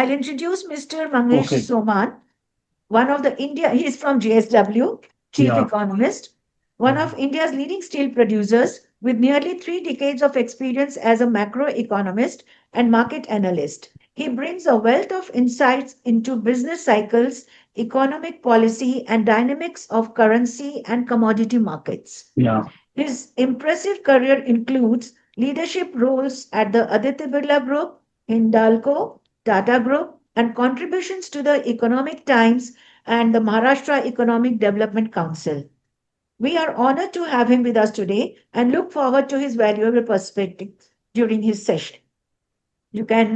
I'll introduce Mr. Mangesh Okay. Soman, one of the India, he's from JSW, Chief Yeah. Economist, one of India's leading steel producers with nearly 3 decades of experience as a macroeconomist and market analyst. He brings a wealth of insights into business cycles, economic policy, and dynamics of currency and commodity markets. Yeah. His impressive career includes leadership roles at the Aditya Birla Group, Hindalco, Tata Group, and contributions to the Economic Times and the Maharashtra Economic Development Council. We are honored to have him with us today and look forward to his valuable perspective during his session. You can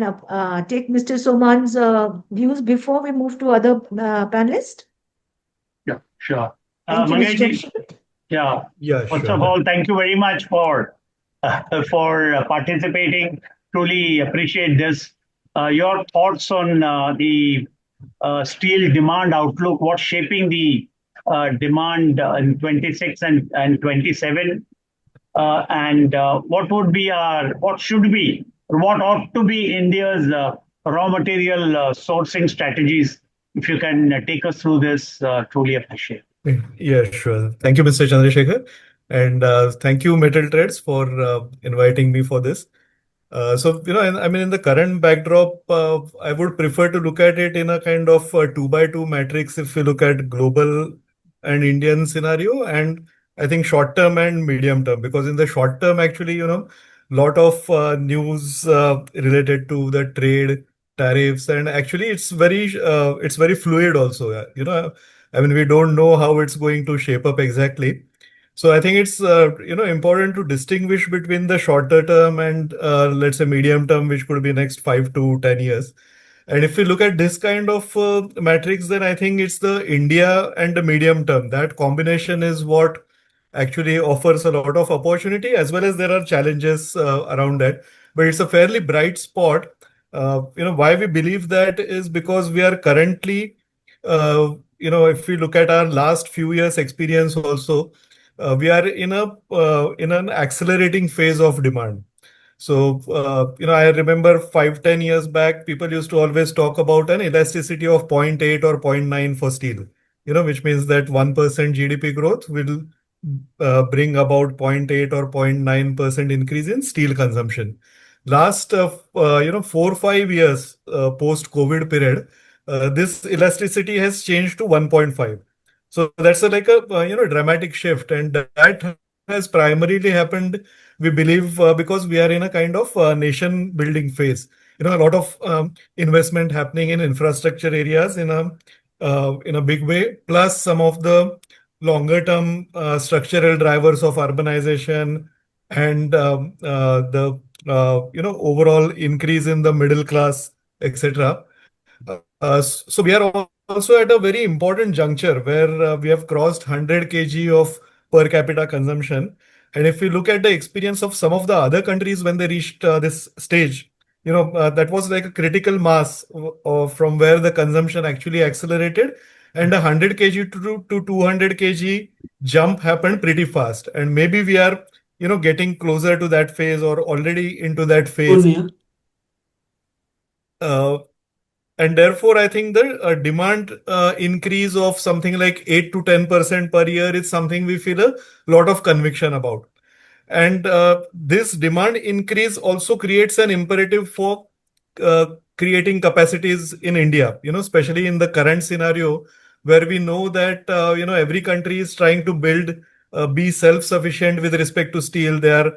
take Mr. Soman's views before we move to other panelists. Yeah. Sure. Thank you, Mr. Mangesh ji, Chandrasekhar. yeah. Yeah, First of sure. all, thank you very much for participating. Truly appreciate this. Your thoughts on the steel demand outlook, what's shaping the demand in 26 and 27, and what should be, or what ought to be India's raw material sourcing strategies. If you can take us through this, truly appreciate. Yeah, sure. Thank you, Mr. Chandrasekhar. And thank you, Metal Trades, for inviting me for this. I mean, in the current backdrop, I would prefer to look at it in a kind of two by two matrix if we look at global and Indian scenario, and I think short term and medium term, because in the short term, actually, lot of news related to the trade tariffs, and actually it's very fluid also. I mean, we don't know how it's going to shape up exactly. So I think it's important to distinguish between the shorter term and let's say medium term, which could be next 5 to 10 years. And if we look at this kind of matrix, then I think it's the India and the medium term. That combination is what actually offers a lot of opportunity, as well as there are challenges around that. But it's a fairly bright spot. Why we believe that is because we are currently, if we look at our last few years experience also, we are in an accelerating phase of demand. So, I remember 5, 10 years back, people used to always talk about an elasticity of zero point 0.8 or zero point 0.9 for steel, which means that 1% GDP growth will bring about zero point 0.8 or 0.9% increase in steel consumption. Last, 4 or 5 years post-COVID period, this elasticity has changed to 1.5. So that's like a dramatic shift, and that has primarily happened, we believe, because we are in a kind of nation building phase. A lot of investment happening in infrastructure areas in a big way, plus some of the longer term structural drivers of urbanization and the overall increase in the middle class, etc. So we are also at a very important juncture where we have crossed 100 kg of per capita consumption. And if we look at the experience of some of the other countries when they reached this stage, that was like a critical mass from where the consumption actually accelerated. And a 100 kg to 200 kg jump happened pretty fast. And maybe we are, getting closer to that phase or already into that phase. Uh, and therefore, I think the demand increase of something like 8 to 10% per year is something we feel a lot of conviction about. And this demand increase also creates an imperative for creating capacities in India, especially in the current scenario where we know that, every country is trying to be self-sufficient with respect to steel. They are,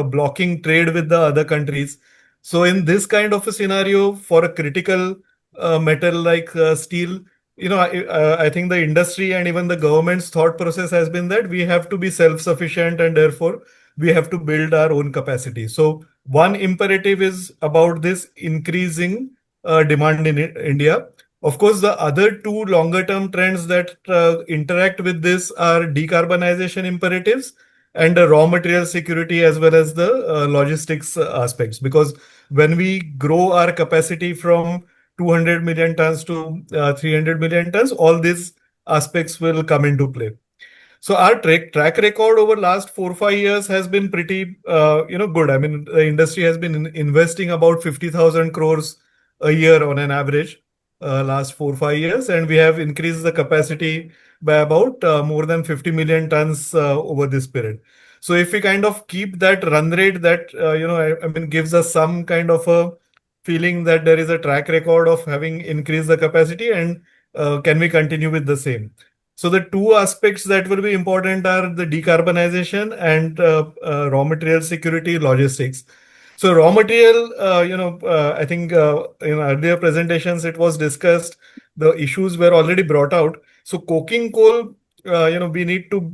blocking trade with the other countries. So in this kind of a scenario, for a critical metal like steel, I think the industry and even the government's thought process has been that we have to be self-sufficient and therefore we have to build our own capacity. So one imperative is about this increasing demand in India. Of course, the other two longer term trends that interact with this are decarbonization imperatives and raw material security, as well as the logistics aspects. Because when we grow our capacity from 200 million tons to 300 million tons, all these aspects will come into play. So our track record over last 4 or 5 years has been pretty good. I mean, the industry has been investing about 50,000 crores a year on an average, last 4 5 years, and we have increased the capacity by about more than 50 million tons over this period. So if we kind of keep that run rate, that I mean, gives us some kind of a feeling that there is a track record of having increased the capacity, and can we continue with the same? So the two aspects that will be important are the decarbonization and raw material security, logistics. So raw material, I think in earlier presentations it was discussed. The issues were already brought out. So coking coal, we need to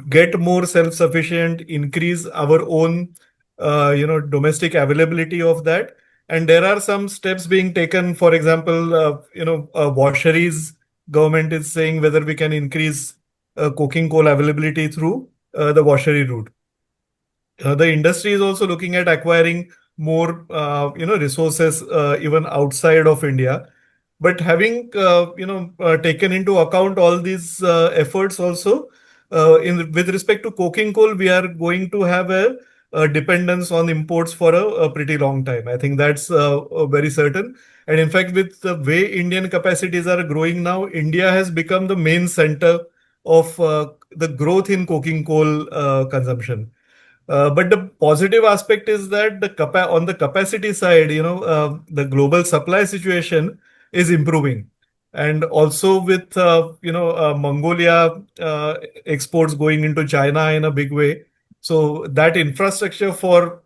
get more self-sufficient, increase our own, domestic availability of that. And there are some steps being taken. For example, washeries. Government is saying whether we can increase coking coal availability through the washery route. The industry is also looking at acquiring more, resources even outside of India. But having, taken into account all these efforts also, in with respect to coking coal, we are going to have a dependence on imports for a pretty long time. I think that's very certain. And in fact, with the way Indian capacities are growing now, India has become the main center of the growth in coking coal consumption. But the positive aspect is that on the capacity side, the global supply situation is improving. And also with, Mongolia exports going into China in a big way. So that infrastructure for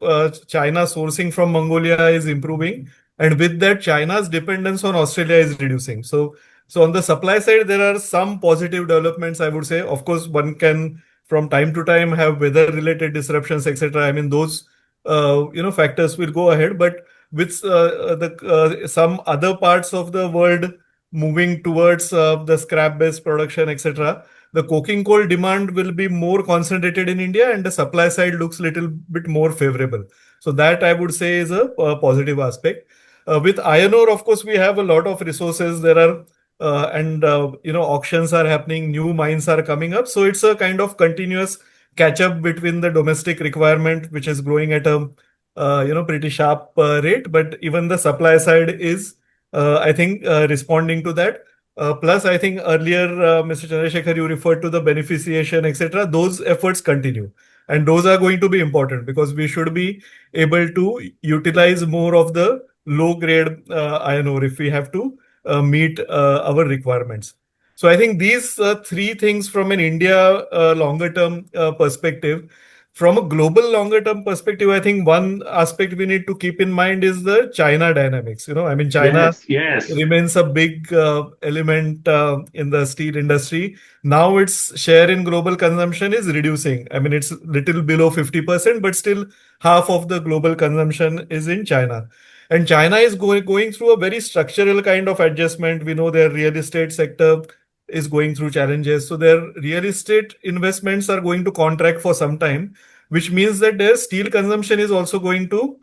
China sourcing from Mongolia is improving. And with that, China's dependence on Australia is reducing. So on the supply side, there are some positive developments, I would say. Of course, one can from time to time have weather related disruptions, etc. I mean, those factors will go ahead, but with the some other parts of the world moving towards the scrap based production, etc., the coking coal demand will be more concentrated in India, and the supply side looks little bit more favorable. So that, I would say, is a positive aspect. With iron ore, of course, we have a lot of resources. There are and auctions are happening, new mines are coming up, so it's a kind of continuous catch up between the domestic requirement, which is growing at a pretty sharp rate, but even the supply side is I think responding to that. Plus, I think earlier, Mr. Chandrasekhar, you referred to the beneficiation, etc. Those efforts continue, and those are going to be important because we should be able to utilize more of the low grade iron ore if we have to meet our requirements. So I think these three things from an India longer term perspective. From a global longer term perspective, I think one aspect we need to keep in mind is the China dynamics. I mean, China Yes, yes. remains a big element in the steel industry. Now its share in global consumption is reducing. I mean, it's little below 50%, but still half of the global consumption is in China. And China is going through a very structural kind of adjustment. We know their real estate sector is going through challenges. So their real estate investments are going to contract for some time, which means that their steel consumption is also going to,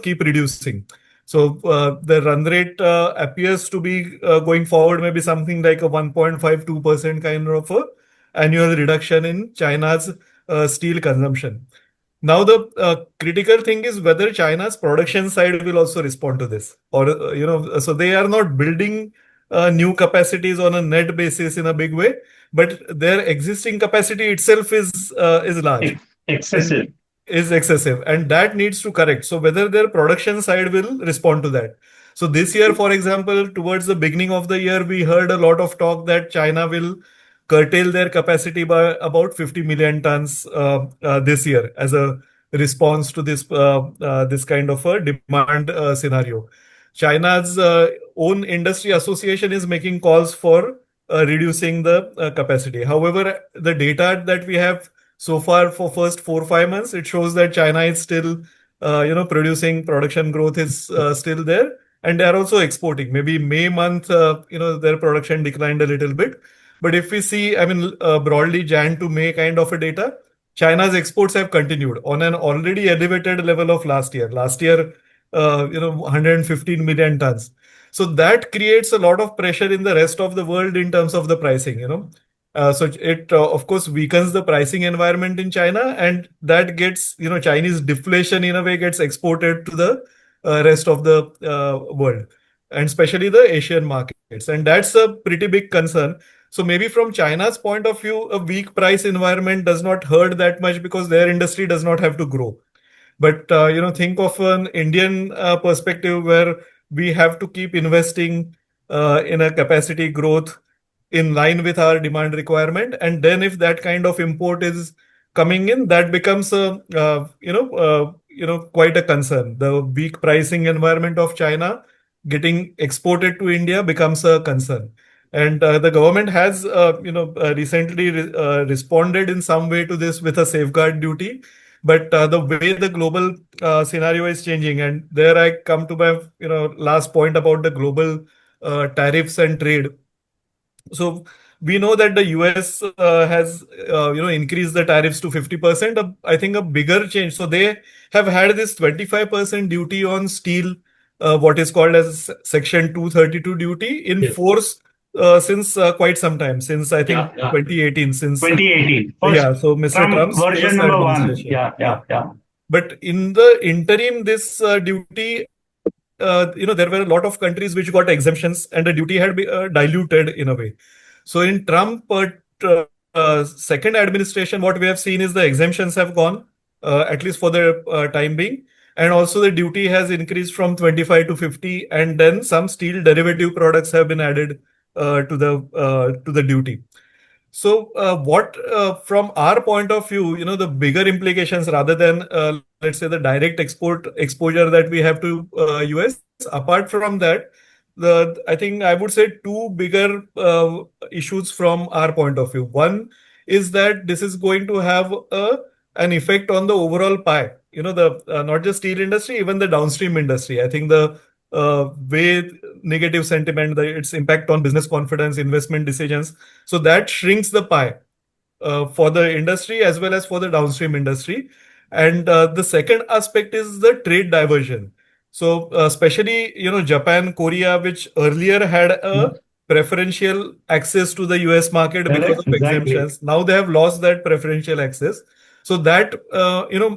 keep reducing. So the run rate appears to be going forward, maybe something like a 1.52% kind of a annual reduction in China's steel consumption. Now, the critical thing is whether China's production side will also respond to this, or so they are not building new capacities on a net basis in a big way, but their existing capacity itself is large and Excessive. is excessive, and that needs to correct. So whether their production side will respond to that. So this year, for example, towards the beginning of the year, we heard a lot of talk that China will curtail their capacity by about 50 million tons this year as a response to this kind of a demand scenario. China's own industry association is making calls for reducing the capacity. However, the data that we have so far for first 4 5 months, it shows that China is still, producing. Production growth is still there, and they are also exporting. Maybe May month, their production declined a little bit. But if we see, I mean, broadly Jan to May kind of a data, China's exports have continued on an already elevated level of last year. Last year, 115 million tons. So that creates a lot of pressure in the rest of the world in terms of the pricing. So it, of course, weakens the pricing environment in China, and that gets, Chinese deflation in a way gets exported to the rest of the world. and especially the Asian markets. And that's a pretty big concern. So maybe from China's point of view, a weak price environment does not hurt that much because their industry does not have to grow. But think of an Indian perspective where we have to keep investing in a capacity growth in line with our demand requirement, and then if that kind of import is coming in, that becomes a quite a concern. The weak pricing environment of China getting exported to India becomes a concern. And the government has, recently responded in some way to this with a safeguard duty. But the way the global scenario is changing, and there I come to my last point about the global tariffs and trade. So we know that the US has increased the tariffs to 50%. I think a bigger change. So they have had this 25% duty on steel, what is called as Section 232 duty in Yes. force since quite some time, since I think Yeah. 2018, since 2018. yeah, First so Mr. Trump Trump's version first number one. administration. Yeah, Yeah. yeah, yeah. But in the interim, this duty, there were a lot of countries which got exemptions, and the duty had been diluted in a way. So in Trump second administration, what we have seen is the exemptions have gone, at least for the time being, and also the duty has increased from 25 to 50, and then some steel derivative products have been added to the duty. So, what from our point of view, the bigger implications rather than let's say the direct export exposure that we have to US. Apart from that, the I think I would say two bigger issues from our point of view. One is that this is going to have an effect on the overall pie. The not just steel industry, even the downstream industry. I think the way negative sentiment, its impact on business confidence, investment decisions, so that shrinks the pie for the industry as well as for the downstream industry. And the second aspect is the trade diversion. So especially, Japan, Korea, which earlier had a preferential access to the US market because Correct, of exactly. exemptions. Now they have lost that preferential access. So that,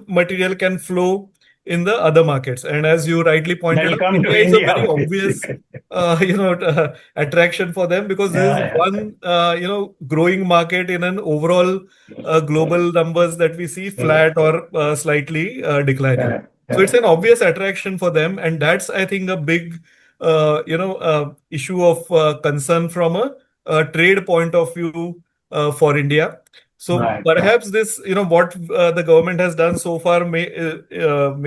material can flow in the other markets. And as you rightly pointed That'll out, come to India is a India, very obviously. obvious, attraction for them because this is Yeah, one, growing market in an overall global numbers that we see yeah. flat or slightly declining. Correct, So it's correct. an obvious attraction for them, and that's I think a big, issue of concern from a trade point of view for India. So Right, right. perhaps this, what the government has done so far may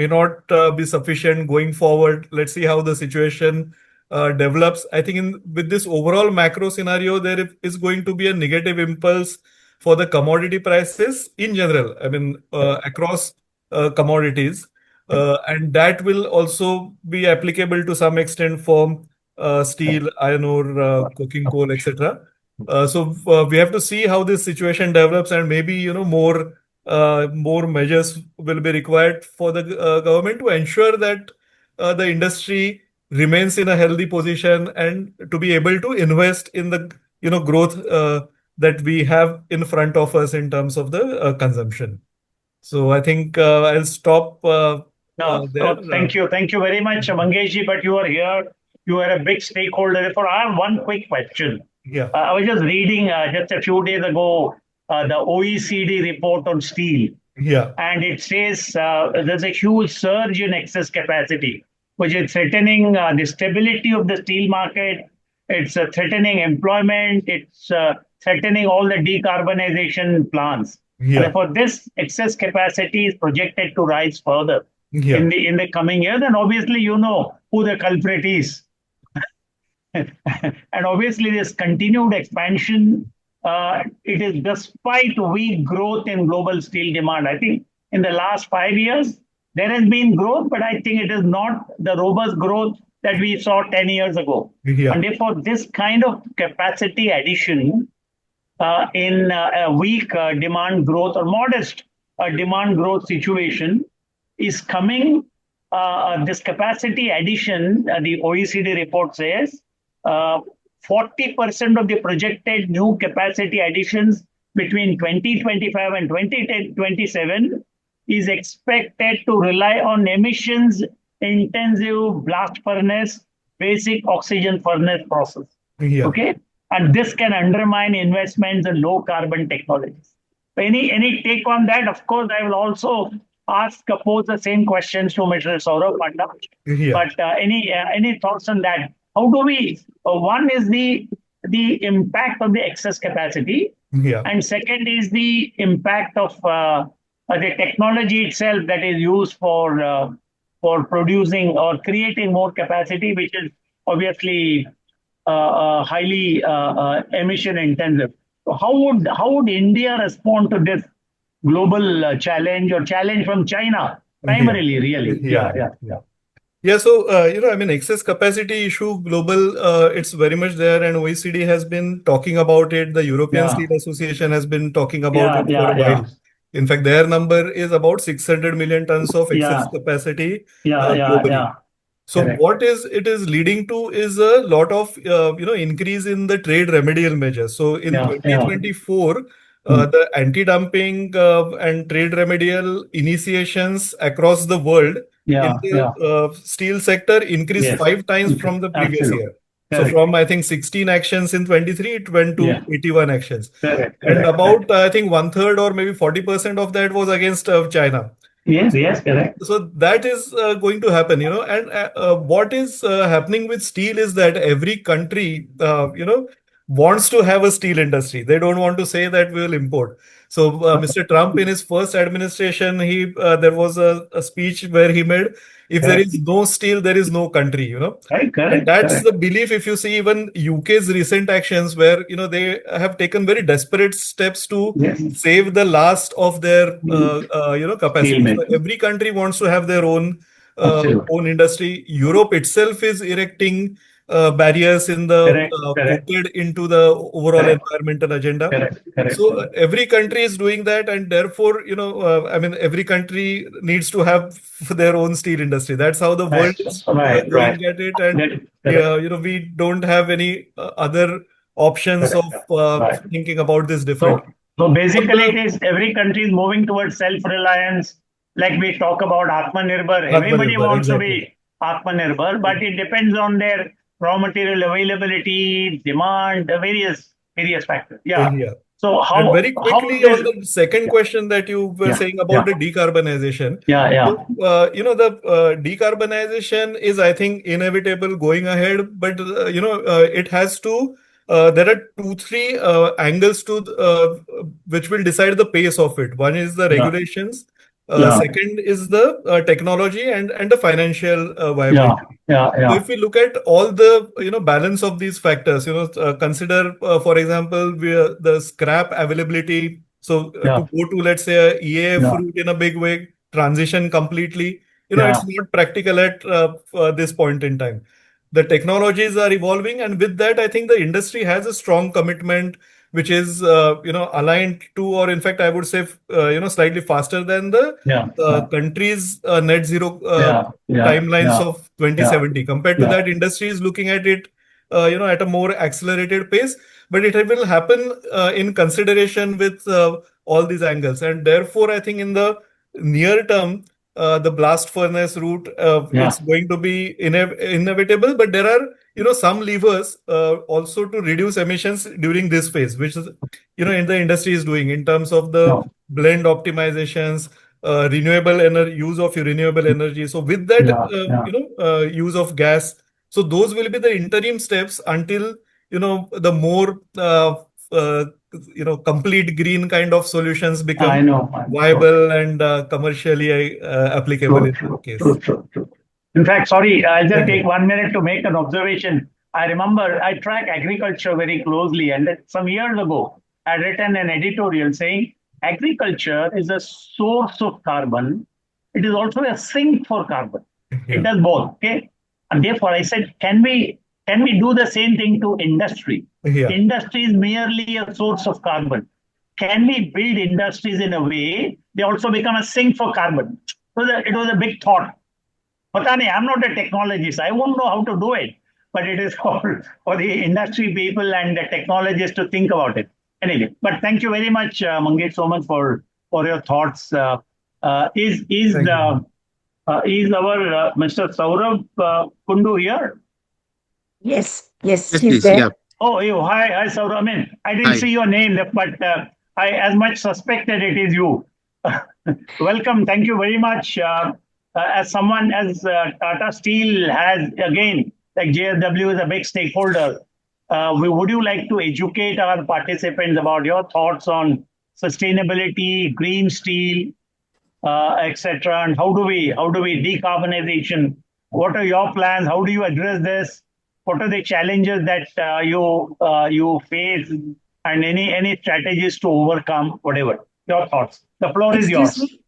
not be sufficient going forward. Let's see how the situation develops. I think with this overall macro scenario, there is going to be a negative impulse for the commodity prices in general. I mean, across commodities, and that will also be applicable to some extent for steel, iron ore, coking coal, etc. So we have to see how this situation develops, and maybe more measures will be required for the government to ensure that the industry remains in a healthy position and to be able to invest in the growth that we have in front of us in terms of the consumption. So I think I'll stop No, there. so thank you very much, Mangesh. But you are here. You are a big stakeholder. Therefore, I have one quick question. Yeah, I was just reading just a few days ago the OECD report on steel, yeah, and it says there's a huge surge in excess capacity, which is threatening the stability of the steel market. It's threatening employment. It's threatening all the decarbonization plans. And yeah, therefore, this excess capacity is projected to rise further yeah, in the coming years. And obviously, you know who the culprit is. And obviously, this continued expansion, it is despite weak growth in global steel demand. I think in the last 5 years, there has been growth, but I think it is not the robust growth that we saw 10 years ago. yeah, And therefore, this kind of capacity addition in a weak demand growth or modest demand growth situation is coming. This capacity addition, the OECD report says, 40% of the projected new capacity additions between 2025 and 2027 is expected to rely on emissions intensive blast furnace basic oxygen furnace process. Yeah. Okay, and this can undermine investments in low carbon technologies. Any take on that? Of course, I will also pose the same questions to Mr. Saurabh Panda. Yeah. But any thoughts on that? How do we? One is the impact of the excess capacity, Yeah. and second is the impact of the technology itself that is used for producing or creating more capacity, which is obviously highly emission intensive. So how would India respond to this global challenge or challenge from China Yeah. primarily? Really, Yeah. yeah, yeah, yeah, Yeah, so I mean, excess capacity issue global, it's very much there, and OECD has been talking about it. The European yeah, Steel Association has been talking about yeah, it for yeah, a while. yeah, In fact, their number is about 600 million tons of excess yeah, capacity yeah, yeah, globally. yeah. So Correct. what is it is leading to is a lot of increase in the trade remedial measures. So in Yeah, yeah, 2024, mm, the anti-dumping and trade remedial initiations across the world in yeah, the yeah. steel sector increased Yes, 5 times from the previous absolutely. year. So Correct. from I think 16 actions in 23, it went to Yeah, 81 actions. correct, And correct, about correct. I think one third or maybe 40% of that was against China. Yes, yes, correct. So that is going to happen, and what is happening with steel is that every country, wants to have a steel industry. They don't want to say that we will import. So Mr. Trump, in his first administration, there was a speech where he made, if there Correct. is no steel, there is no country. Right, And correct, that's correct. the belief. If you see even UK's recent actions, where they have taken very desperate steps to Yes. save the last of their Steel capacity. So making. every country wants to have their Absolutely. own industry. Europe itself is erecting barriers in the Correct, correct, voted into the overall correct, environmental agenda. correct, correct. So every country is doing that, and therefore, I mean, every country needs to have their own steel industry. That's how the world Right, is right, right. going at it, and Correct, we don't have any other options of correct, right. thinking about this So, differently. so On basically, it the is every country is moving towards self-reliance. Like we talk about Atmanirbhar, everybody Atmanirbhar, wants to exactly. be Atmanirbhar, but it depends on their raw material availability, demand, various factors. Yeah. Yeah. So And how very how quickly on this? the second Yeah, question that you were yeah, saying about yeah, the decarbonization. yeah, yeah, So, the decarbonization is, I think, inevitable going ahead, but, it has to, there are two, three angles to which will decide the pace of it. One is the yeah, regulations. yeah, Second is the technology and the financial yeah, viability. yeah, So yeah, if we look at all the balance of these factors, consider for example the scrap availability. So yeah, to go to, let's say, a EAF yeah, route in a big way, transition completely, yeah, it's not practical at this point in time. The technologies are evolving, and with that, I think the industry has a strong commitment, which is aligned to, or in fact, I would say slightly faster than the yeah, yeah, country's net zero yeah, yeah, timelines yeah, of yeah, 2070. Compared to yeah, that, industry is looking at it, at a more accelerated pace, but it will happen in consideration with all these angles. And therefore, I think in the near term, the blast furnace route, yeah, it's going to be inevitable, but there are, some levers also to reduce emissions during this phase, which is, in the industry is doing in terms of the no, blend optimizations, renewable energy, use of renewable energy. So with that, yeah, yeah. use of gas. So those will be the interim steps until, the more, complete green kind of solutions I become know, I know. So viable and commercially applicable true, in that true, case. true, true, true. In fact, sorry, I'll just Thank take you. 1 minute to make an observation. I remember I track agriculture very closely, and some years ago, I written an editorial saying agriculture is a source of carbon. It is also a sink for carbon. It Yeah. does both. Okay, and therefore I said, can we do the same thing to industry? Yeah. Industry is merely a source of carbon. Can we build industries in a way they also become a sink for carbon? So it was a big thought. Pata nahi, I'm not a technologist. I won't know how to do it. But it is for the industry people and the technologists to think about it. Anyway, but thank you very much, Mangesh, so much for your thoughts. Is Thank you. our Mr. Saurabh Kundu here? Yes, yes, Yes, he's please. there. Yeah. Oh, you. Hi, Saurabh. I mean, I didn't Hi. see your name, but I as much suspected it is you. Welcome. Thank you very much. As someone as Tata Steel has, again, like JSW is a big stakeholder, would you like to educate our participants about your thoughts on sustainability, green steel, etc., and how do we decarbonization? What are your plans? How do you address this? What are the challenges that you face, and any strategies to overcome? Whatever your thoughts. The floor is Excuse yours. me.